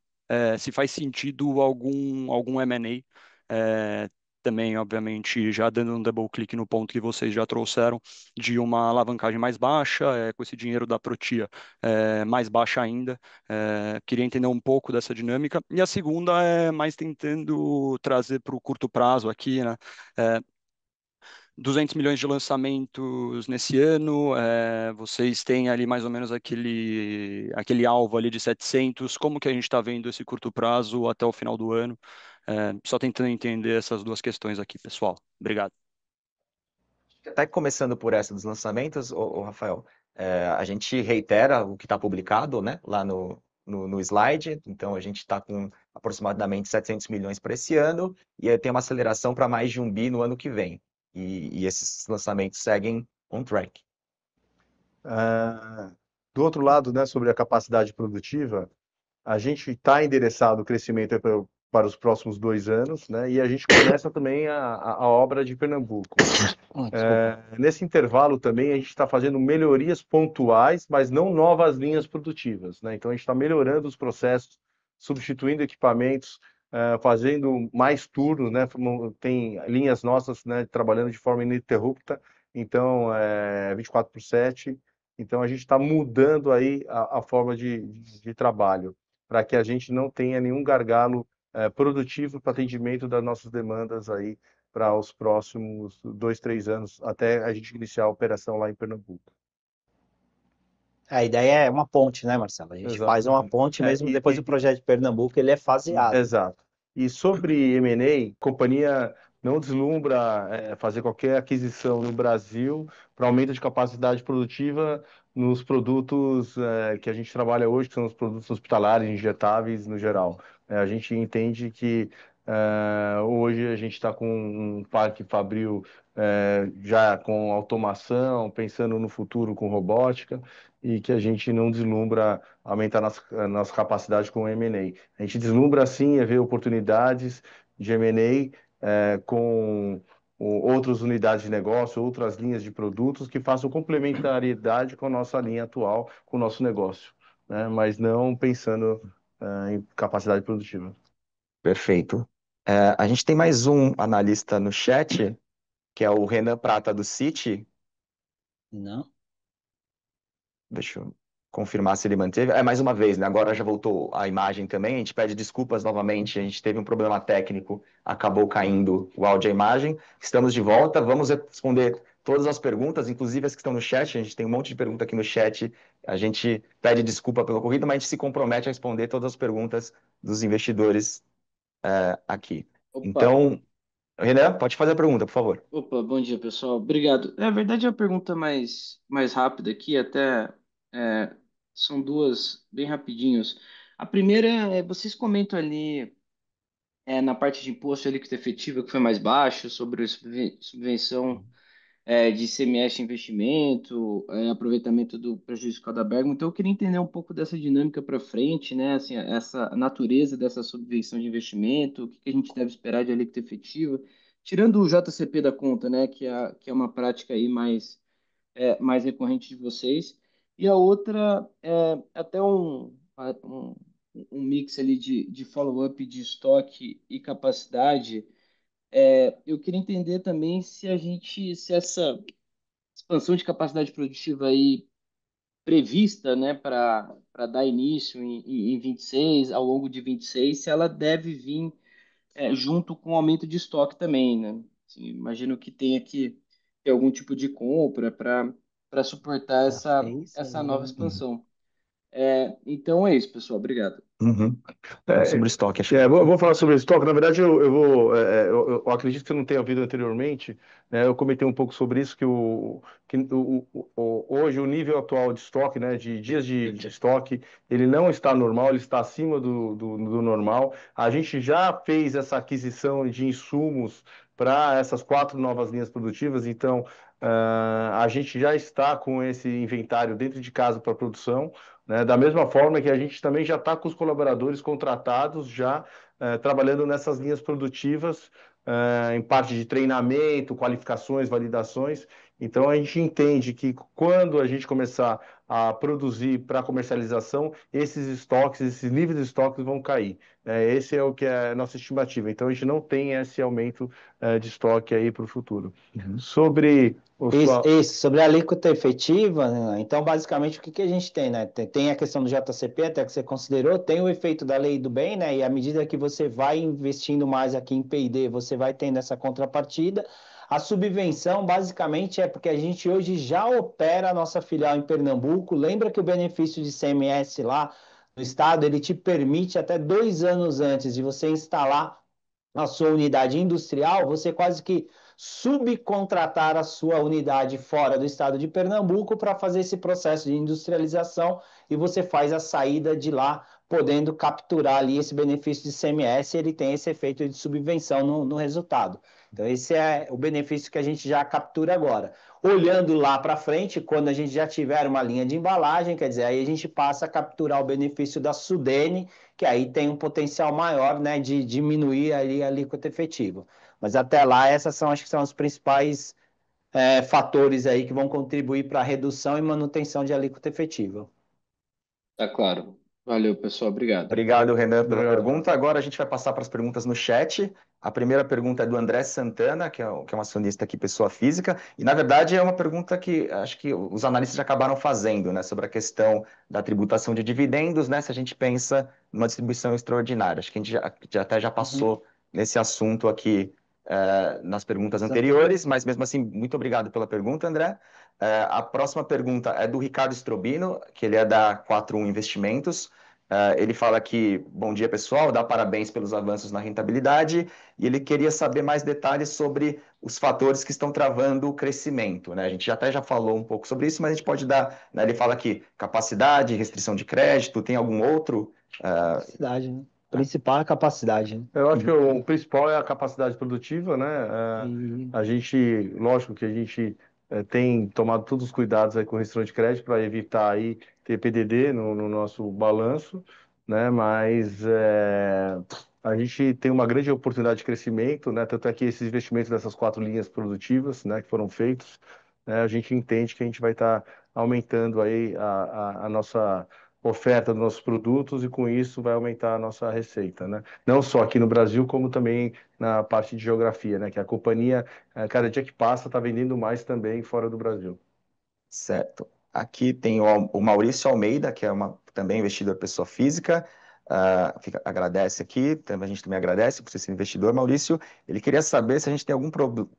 se faz sentido algum M&A, também, obviamente, já dando um double clique no ponto que vocês já trouxeram, de uma alavancagem mais baixa, com esse dinheiro da Protia mais baixa ainda. Queria entender um pouco dessa dinâmica. E a segunda é mais tentando trazer para o curto prazo aqui, né? É, 200 milhões de lançamentos nesse ano, vocês têm ali mais ou menos aquele alvo ali de 700. Como que a gente está vendo esse curto prazo até o final do ano? Só tentando entender essas duas questões aqui, pessoal. Obrigado. até começando por essa dos lançamentos, Rafael, a gente reitera o que está publicado, né, lá no slide. Então, a gente está com aproximadamente 700 milhões para esse ano e aí tem uma aceleração para mais de 1 bi no ano que vem. E esses lançamentos seguem on track. Do outro lado, né, sobre a capacidade produtiva, a gente está endereçado o crescimento para os próximos 2 anos, né, e a gente começa também a obra de Pernambuco. Nesse intervalo também a gente está fazendo melhorias pontuais, mas não novas linhas produtivas, né? Então a gente está melhorando os processos, substituindo equipamentos, fazendo mais turnos, né? Tem linhas nossas, né, trabalhando de forma ininterrupta, então 24/7. Então a gente está mudando aí a forma de trabalho para que a gente não tenha nenhum gargalo produtivo para atendimento das nossas demandas aí para os próximos 2, 3 anos, até a gente iniciar a operação lá em Pernambuco. A ideia é uma ponte, né, Marcelo? A gente faz uma Exatamente. ponte mesmo depois do projeto de Pernambuco, ele é faseado. Exato. E sobre M&A, a companhia não deslumbra fazer qualquer aquisição no Brasil para aumento de capacidade produtiva nos produtos que a gente trabalha hoje, que são os produtos hospitalares, injetáveis no geral. A gente entende que hoje a gente está com um parque fabril já com automação, pensando no futuro com robótica, e que a gente não deslumbra aumentar nossa capacidade com o M&A. A gente deslumbra, sim, a ver oportunidades de M&A com outras unidades de negócio, outras linhas de produtos que façam complementariedade com a nossa linha atual, com o nosso negócio, né? Mas não pensando em capacidade produtiva. Perfeito. A gente tem mais um analista no chat, que é o Renan Prata, do Citi. Não? Deixa eu confirmar se ele manteve. Mais uma vez, né? Agora já voltou a imagem também. A gente pede desculpas novamente. A gente teve um problema técnico, acabou caindo o áudio e a imagem. Estamos de volta. Vamos responder todas as perguntas, inclusive as que estão no chat. A gente tem um monte de pergunta aqui no chat. A gente pede desculpa pelo ocorrido, mas a gente se compromete a responder todas as perguntas dos investidores aqui. Opa, Então, Renan, pode fazer a pergunta, por favor. opa, bom dia, pessoal. Obrigado. Na verdade, é uma pergunta mais rápida aqui, até é, são duas bem rapidinhos. A primeira é, vocês comentam ali na parte de imposto ali que efetiva que foi mais baixo, sobre subvenção de ICMS investimento, aproveitamento do prejuízo da Bergamo. Então, eu queria entender um pouco dessa dinâmica para frente, né? Assim, essa natureza dessa subvenção de investimento, o que que a gente deve esperar de alíquota efetiva, tirando o JCP da conta, né? Que é uma prática aí mais recorrente de vocês. E a outra é até um mix ali de follow-up de estoque e capacidade. Eu queria entender também se essa expansão de capacidade produtiva aí prevista, né, para dar início em 26, ao longo de 26, se ela deve vir junto com o aumento de estoque também, né? Assim, imagino que tenha que ter algum tipo de compra para suportar essa nova expansão. Então é isso, pessoal. Obrigado. Uhum. Sobre o estoque, acho. Vou falar sobre estoque. Na verdade, eu acredito que você não tenha ouvido anteriormente, né? Eu comentei um pouco sobre isso, que hoje o nível atual de estoque, né, de dias de estoque, ele não está normal, ele está acima do normal. A gente já fez essa aquisição de insumos para essas 4 novas linhas produtivas, então a gente já está com esse inventário dentro de casa para produção, né? Da mesma forma que a gente também já está com os colaboradores contratados, já trabalhando nessas linhas produtivas, em parte de treinamento, qualificações, validações. Então, a gente entende que quando a gente começar a produzir para comercialização, esses estoques, esses níveis de estoques vão cair. Esse é o que é a nossa estimativa. Então, a gente não tem esse aumento de estoque aí para o futuro. Sobre Sobre a alíquota efetiva, né? Então, basicamente, o que que a gente tem, né? Tem a questão do JCP, até que você considerou, tem o efeito da lei do bem, né? E à medida que você vai investindo mais aqui em P&D, você vai tendo essa contrapartida. A subvenção, basicamente, é porque a gente hoje já opera a nossa filial em Pernambuco. Lembra que o benefício de CMS lá no estado, ele te permite até 2 anos antes de você instalar a sua unidade industrial, você quase que subcontratar a sua unidade fora do estado de Pernambuco para fazer esse processo de industrialização e você faz a saída de lá, podendo capturar ali esse benefício de CMS, ele tem esse efeito de subvenção no resultado. Então, esse é o benefício que a gente já captura agora. Olhando lá para frente, quando a gente já tiver uma linha de embalagem, quer dizer, aí a gente passa a capturar o benefício da Sudene, que aí tem um potencial maior, né, de diminuir ali a alíquota efetiva. Mas até lá, acho que são os principais fatores aí que vão contribuir para a redução e manutenção de alíquota efetiva. Tá claro. Valeu, pessoal. Obrigado. Obrigado, Renan, pela pergunta. Agora a gente vai passar para as perguntas no chat. A primeira pergunta é do André Santana, que é um acionista aqui, pessoa física, e na verdade é uma pergunta que acho que os analistas já acabaram fazendo, né, sobre a questão da tributação de dividendos, né, se a gente pensa numa distribuição extraordinária. Acho que a gente já passou nesse assunto aqui nas perguntas anteriores, mas mesmo assim, muito obrigado pela pergunta, André. A próxima pergunta é do Ricardo Strobino, que ele é da 41 Investimentos. Ele fala que, bom dia pessoal, dá parabéns pelos avanços na rentabilidade e ele queria saber mais detalhes sobre os fatores que estão travando o crescimento, né? A gente até já falou um pouco sobre isso, mas a gente pode dar, né? Ele fala aqui, capacidade, restrição de crédito, tem algum outro? Capacidade, né? O principal é a capacidade, né? Eu acho que o principal é a capacidade produtiva, né? A gente, lógico que a gente tem tomado todos os cuidados aí com restrição de crédito para evitar aí ter PDD no nosso balanço, né? Mas a gente tem uma grande oportunidade de crescimento, né? Tanto é que esses investimentos dessas 4 linhas produtivas, né, que foram feitos, né, a gente entende que a gente vai estar aumentando aí a nossa oferta dos nossos produtos e com isso vai aumentar a nossa receita, né? Não só aqui no Brasil, como também na parte de geografia, né? Que a companhia, cada dia que passa, está vendendo mais também fora do Brasil. Certo. Aqui tem o Maurício Almeida, que é também investidor pessoa física. Agradece aqui, a gente também agradece por ser investidor, Maurício. Ele queria saber se a gente tem algum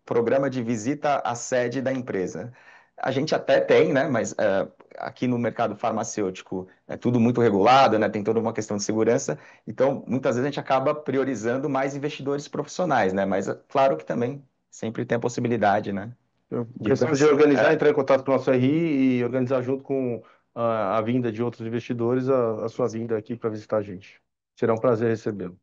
programa de visita à sede da empresa. A gente até tem, né? Mas aqui no mercado farmacêutico é tudo muito regulado, né? Tem toda uma questão de segurança. Então, muitas vezes a gente acaba priorizando mais investidores profissionais, né? Mas claro que também sempre tem a possibilidade, né? Questão de organizar, entrar em contato com o nosso RI e organizar junto com a vinda de outros investidores a sua vinda aqui para visitar a gente. Será um prazer recebê-lo.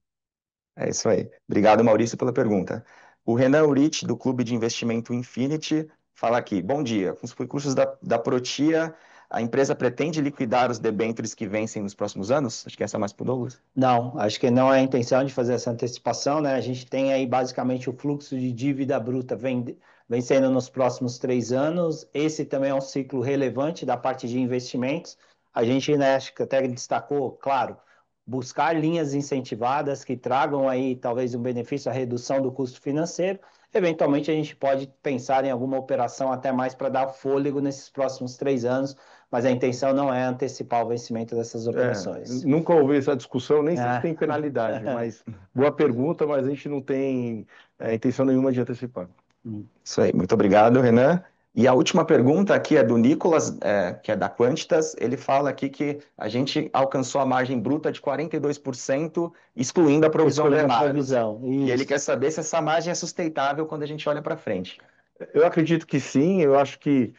É isso aí. Obrigado, Maurício, pela pergunta. O Renan Urich, do Clube de Investimento Infinity, fala aqui. Bom dia. Com os recursos da Protia, a empresa pretende liquidar os debêntures que vencem nos próximos anos? Acho que essa é mais para o Douglas. Não, acho que não é a intenção de fazer essa antecipação, né? A gente tem aí basicamente o fluxo de dívida bruta vencendo nos próximos 3 anos. Esse também é um ciclo relevante da parte de investimentos. A gente, né, acho que até destacou, claro, buscar linhas incentivadas que tragam aí talvez um benefício, a redução do custo financeiro. Eventualmente a gente pode pensar em alguma operação até mais para dar fôlego nesses próximos 3 anos, mas a intenção não é antecipar o vencimento dessas operações. Nunca houve essa discussão, nem sei se tem penalidade, mas boa pergunta, mas a gente não tem intenção nenhuma de antecipar. Isso aí, muito obrigado, Renan. E a última pergunta aqui é do Nicolas, que é da Quantitas. Ele fala aqui que a gente alcançou a margem bruta de 42%, excluindo a provisão de Excluindo a embargos. provisão. E ele Isso. quer saber se essa margem é sustentável quando a gente olha para frente. Eu acredito que sim, eu acho que,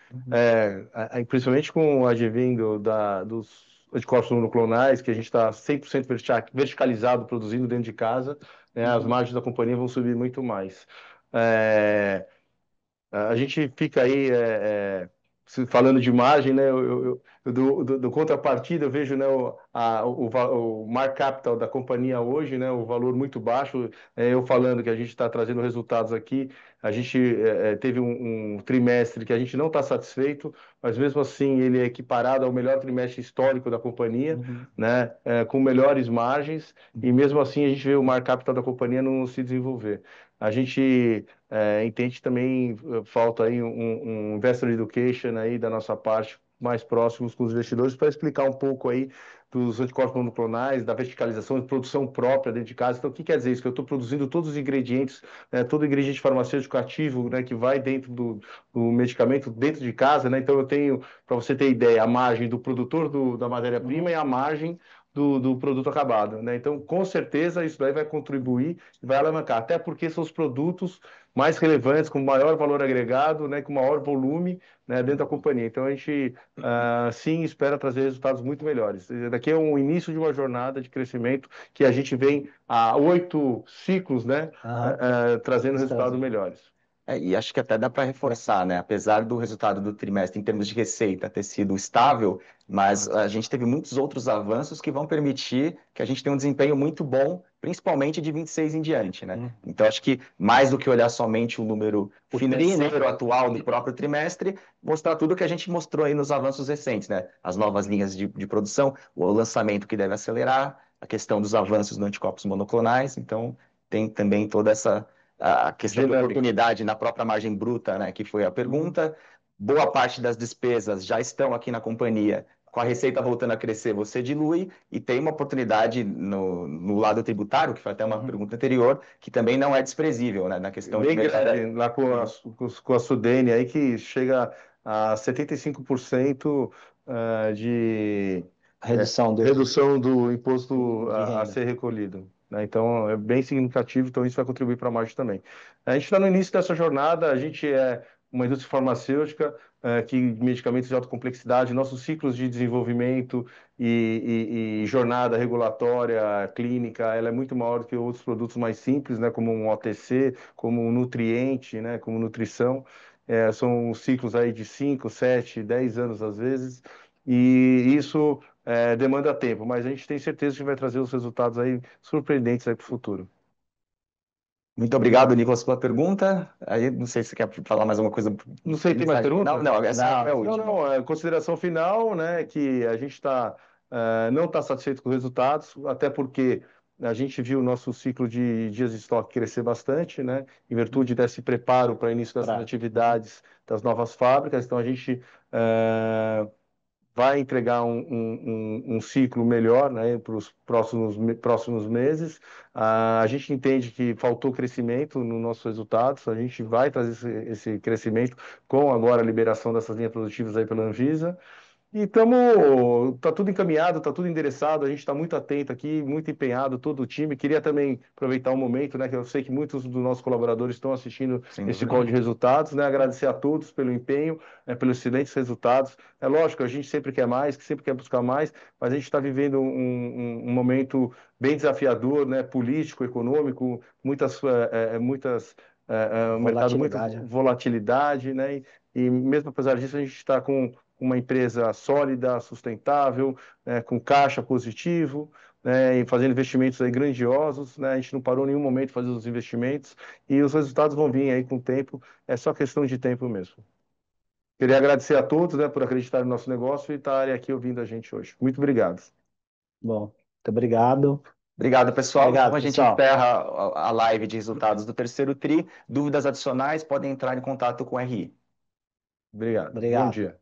principalmente com o advindo dos anticorpos monoclonais, que a gente está 100% verticalizado produzindo dentro de casa, né, as margens da companhia vão subir muito mais. É, a gente fica aí falando de margem, né? Do contrapartida, eu vejo, né, o market capital da companhia hoje, né, o valor muito baixo. Eu falando que a gente está trazendo resultados aqui, a gente teve um trimestre que a gente não está satisfeito, mas mesmo assim ele é equiparado ao melhor trimestre histórico da companhia, né, com melhores margens, e mesmo assim a gente vê o market capital da companhia não se desenvolver. A gente entende também falta aí um investor education aí da nossa parte, mais próximos com os investidores, para explicar um pouco aí dos anticorpos monoclonais, da verticalização de produção própria dentro de casa. Então, o que quer dizer isso? Que eu estou produzindo todos os ingredientes, todo ingrediente farmacêutico ativo, né, que vai dentro do medicamento dentro de casa, né? Então, eu tenho, para você ter ideia, a margem do produtor da matéria-prima e a margem do produto acabado, né? Então, com certeza, isso daí vai contribuir e vai alavancar, até porque são os produtos mais relevantes, com maior valor agregado, né, com maior volume, né, dentro da companhia. Então, a gente, sim, espera trazer resultados muito melhores. Daqui é um início de uma jornada de crescimento que a gente vem há 8 ciclos, né, trazendo resultados melhores. E acho que até dá para reforçar, né? Apesar do resultado do trimestre em termos de receita ter sido estável, mas a gente teve muitos outros avanços que vão permitir que a gente tenha um desempenho muito bom, principalmente de 26 em diante, né? Então acho que mais do que olhar somente o número financeiro atual do próprio trimestre, mostrar tudo que a gente mostrou aí nos avanços recentes, né? As novas linhas de produção, o lançamento que deve acelerar, a questão dos avanços no anticorpos monoclonais, então tem também toda essa a questão de oportunidade na própria margem bruta, né, que foi a pergunta. Boa parte das despesas já estão aqui na companhia. Com a receita voltando a crescer, você dilui e tem uma oportunidade no lado tributário, que foi até uma pergunta anterior, que também não é desprezível, né, na questão bem grande, lá com a Sudene aí, que chega a 75% de redução do imposto a ser recolhido, né? Então, é bem significativo, então isso vai contribuir para a margem também. A gente está no início dessa jornada, a gente é uma indústria farmacêutica que medicamentos de alta complexidade, nossos ciclos de desenvolvimento e jornada regulatória, clínica, ela é muito maior do que outros produtos mais simples, né, como um OTC, como um nutriente, né, como nutrição. São ciclos aí de 5, 7, 10 anos às vezes, e isso demanda tempo, mas a gente tem certeza que vai trazer os resultados aí surpreendentes aí para o futuro. Muito obrigado, Nicolas, pela pergunta. Aí, não sei se você quer falar mais alguma coisa. Não sei, tem mais pergunta? Não, essa foi a última. Não, consideração final, né, que a gente não está satisfeito com os resultados, até porque a gente viu o nosso ciclo de dias de estoque crescer bastante, né, em virtude desse preparo para o início dessas atividades das novas fábricas. Então, a gente vai entregar um ciclo melhor, né, para os próximos meses. A gente entende que faltou crescimento nos nossos resultados, a gente vai trazer esse crescimento com agora a liberação dessas linhas produtivas aí pela Anvisa. E tá tudo encaminhado, tá tudo endereçado, a gente está muito atento aqui, muito empenhado, todo o time. Queria também aproveitar um momento, né, que eu sei que muitos dos nossos colaboradores estão assistindo esse call de resultados, né, agradecer a todos pelo empenho, pelos excelentes resultados. É lógico, a gente sempre quer mais, que sempre quer buscar mais, mas a gente está vivendo um momento bem desafiador, né, político, econômico, muitas mercado, muita volatilidade, né, e mesmo apesar disso a gente está com uma empresa sólida, sustentável, né, com caixa positivo, né, e fazendo investimentos aí grandiosos, né, a gente não parou em nenhum momento de fazer os investimentos e os resultados vão vir aí com o tempo, é só questão de tempo mesmo. Queria agradecer a todos, né, por acreditar no nosso negócio e estarem aqui ouvindo a gente hoje. Muito obrigado. Bom, muito obrigado. Obrigado, pessoal. Obrigado, então a gente pessoal. encerra a live de resultados do terceiro TRI. Dúvidas adicionais podem entrar em contato com o RI. Obrigado. Obrigado. Bom dia.